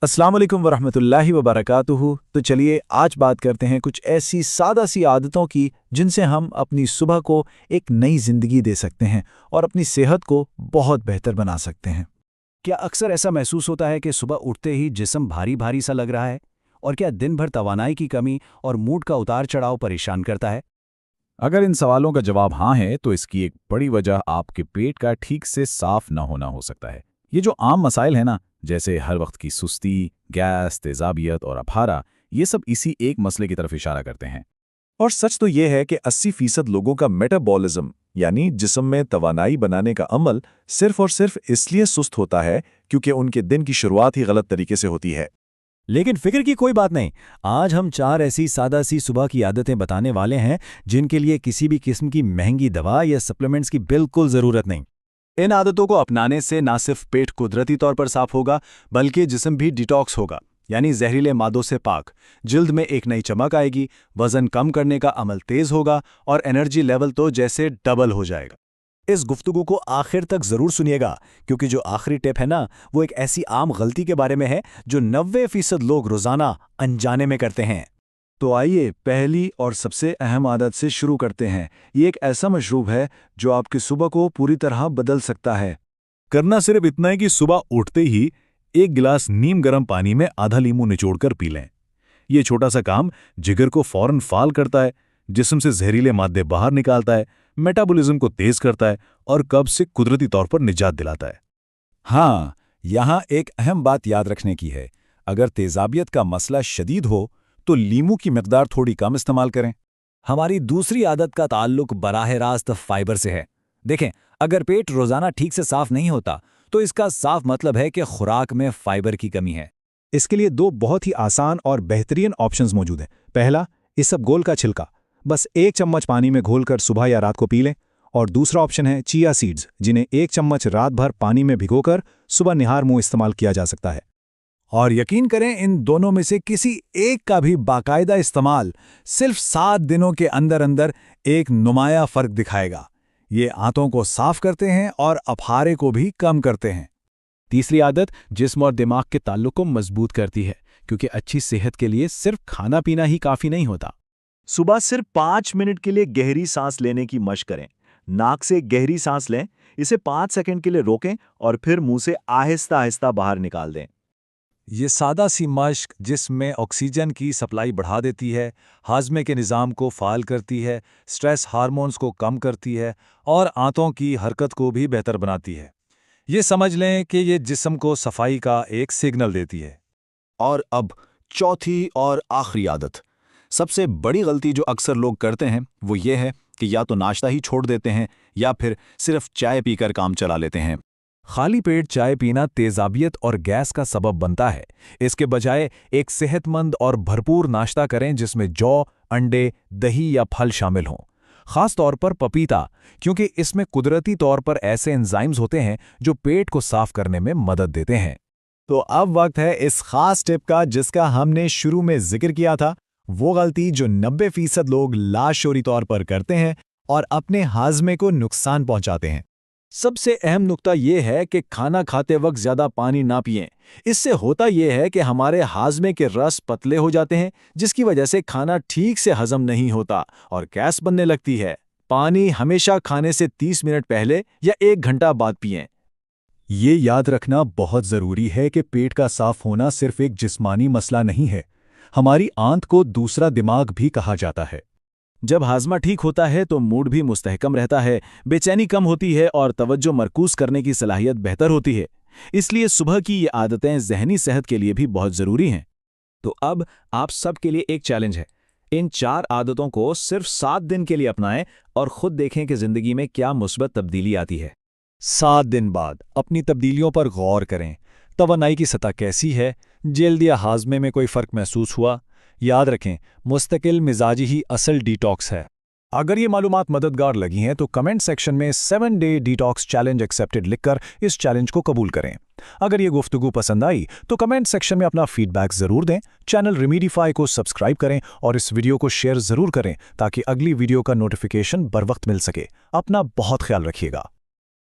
अस्सलाम वालेकुम वरहमतुल्लाहि वबरकातुहू। तो चलिए आज बात करते हैं कुछ ऐसी सादा सी आदतों की जिनसे हम अपनी सुबह को एक नई ज़िंदगी दे सकते हैं और अपनी सेहत को बहुत बेहतर बना सकते हैं। क्या अक्सर ऐसा महसूस होता है कि सुबह उठते ही जिस्म भारी भारी सा लग रहा है? और क्या दिन भर तवानाई की कमी और मूड का उतार चढ़ाव परेशान करता है? अगर इन सवालों का जवाब हाँ है तो इसकी एक बड़ी वजह आपके पेट का ठीक से साफ न होना हो सकता है। ये जो आम मसाइल है ना, जैसे हर वक्त की सुस्ती, गैस, तेजाबियत और अफारा, ये सब इसी एक मसले की तरफ इशारा करते हैं। और सच तो ये है कि 80% लोगों का मेटाबॉलिज्म यानी जिस्म में तवानाई बनाने का अमल सिर्फ और सिर्फ इसलिए सुस्त होता है क्योंकि उनके दिन की शुरुआत ही गलत तरीके से होती है। लेकिन फिक्र की कोई बात नहीं। आज हम 4 ऐसी सादा सी सुबह की आदतें बताने वाले हैं जिनके लिए किसी भी किस्म की महंगी दवा या सप्लीमेंट्स की बिल्कुल ज़रूरत नहीं। इन आदतों को अपनाने से ना सिर्फ पेट कुदरती तौर पर साफ होगा, बल्कि जिस्म भी डिटॉक्स होगा, यानी जहरीले मादों से पाक। जिल्द में एक नई चमक आएगी, वजन कम करने का अमल तेज होगा और एनर्जी लेवल तो जैसे डबल हो जाएगा। इस गुफ्तगू को आखिर तक जरूर सुनिएगा, क्योंकि जो आखिरी टिप है ना, वो एक ऐसी आम गलती के बारे में है जो 90% लोग रोजाना अनजाने में करते हैं। तो आइए पहली और सबसे अहम आदत से शुरू करते हैं। ये एक ऐसा मशरूब है जो आपकी सुबह को पूरी तरह बदल सकता है। करना सिर्फ इतना है कि सुबह उठते ही एक गिलास नीम गर्म पानी में आधा नींबू निचोड़कर पी लें। ये छोटा सा काम जिगर को फौरन फाल करता है, जिस्म से जहरीले मादे बाहर निकालता है, मेटाबॉलिज्म को तेज करता है और कब्ज से कुदरती तौर पर निजात दिलाता है। हाँ, यहाँ एक अहम बात याद रखने की है। अगर तेजाबियत का मसला शदीद हो तो लीमू की मिकदार थोड़ी कम इस्तेमाल करें। हमारी दूसरी आदत का ताल्लुक बराह रास्त फाइबर से है। देखें, अगर पेट रोजाना ठीक से साफ नहीं होता तो इसका साफ मतलब है कि खुराक में फाइबर की कमी है। इसके लिए 2 बहुत ही आसान और बेहतरीन ऑप्शंस मौजूद हैं। पहला, इसबगोल का छिलका, बस 1 चम्मच पानी में घोलकर सुबह या रात को पी लें। और दूसरा ऑप्शन है चिया सीड्स, जिन्हें 1 चम्मच रात भर पानी में भिगोकर सुबह निहार मुंह इस्तेमाल किया जा सकता है। और यकीन करें, इन दोनों में से किसी एक का भी बाकायदा इस्तेमाल सिर्फ 7 दिनों के अंदर अंदर एक नुमाया फर्क दिखाएगा। ये आंतों को साफ करते हैं और अफारे को भी कम करते हैं। तीसरी आदत जिस्म और दिमाग के ताल्लुक को मजबूत करती है, क्योंकि अच्छी सेहत के लिए सिर्फ खाना पीना ही काफी नहीं होता। सुबह सिर्फ 5 मिनट के लिए गहरी सांस लेने की मशक करें। नाक से गहरी सांस लें, इसे 5 सेकंड के लिए रोकें और फिर मुंह से आहिस्ता आहिस्ता बाहर निकाल दें। ये सादा सी मश्क जिस्म में ऑक्सीजन की सप्लाई बढ़ा देती है, हाजमे के निज़ाम को फाल करती है, स्ट्रेस हार्मोन्स को कम करती है और आंतों की हरकत को भी बेहतर बनाती है। ये समझ लें कि ये जिस्म को सफाई का एक सिग्नल देती है। और अब चौथी और आखिरी आदत। सबसे बड़ी गलती जो अक्सर लोग करते हैं वो ये है कि या तो नाश्ता ही छोड़ देते हैं या फिर सिर्फ चाय पीकर काम चला लेते हैं। खाली पेट चाय पीना तेजाबियत और गैस का सबब बनता है। इसके बजाय एक सेहतमंद और भरपूर नाश्ता करें जिसमें जौ, अंडे, दही या फल शामिल हों। खास तौर पर पपीता, क्योंकि इसमें कुदरती तौर पर ऐसे एंजाइम्स होते हैं जो पेट को साफ करने में मदद देते हैं। तो अब वक्त है इस खास टिप का जिसका हमने शुरू में जिक्र किया था। वो गलती जो 90% लोग लाशोरी तौर पर करते हैं और अपने हाजमे को नुकसान पहुंचाते हैं। सबसे अहम नुक्ता यह है कि खाना खाते वक्त ज्यादा पानी ना पिएं। इससे होता यह है कि हमारे हाजमे के रस पतले हो जाते हैं, जिसकी वजह से खाना ठीक से हजम नहीं होता और गैस बनने लगती है। पानी हमेशा खाने से 30 मिनट पहले या 1 घंटा बाद पिएं। ये याद रखना बहुत ज़रूरी है कि पेट का साफ होना सिर्फ एक जिस्मानी मसला नहीं है। हमारी आंत को दूसरा दिमाग भी कहा जाता है। जब हाजमा ठीक होता है तो मूड भी मुस्तहकम रहता है, बेचैनी कम होती है और तवज्जो मरकूज करने की सलाहियत बेहतर होती है। इसलिए सुबह की ये आदतें जहनी सेहत के लिए भी बहुत ज़रूरी हैं। तो अब आप सब के लिए एक चैलेंज है। इन 4 आदतों को सिर्फ 7 दिन के लिए अपनाएं और खुद देखें कि ज़िंदगी में क्या मुस्बत तब्दीली आती है। 7 दिन बाद अपनी तब्दीलियों पर गौर करें। तवानाई की सतह कैसी है? जल्द या हाजमे में कोई फ़र्क महसूस हुआ? याद रखें, मुस्तकिल मिजाजी ही असल डिटॉक्स है। अगर ये मालूमात मददगार लगी हैं तो कमेंट सेक्शन में 7 डे डिटॉक्स चैलेंज एक्सेप्टेड लिखकर इस चैलेंज को कबूल करें। अगर ये गुफ्तगू पसंद आई तो कमेंट सेक्शन में अपना फीडबैक ज़रूर दें। चैनल रेमेडीफाई को सब्सक्राइब करें और इस वीडियो को शेयर ज़रूर करें ताकि अगली वीडियो का नोटिफिकेशन बर वक्त मिल सके। अपना बहुत ख्याल रखिएगा।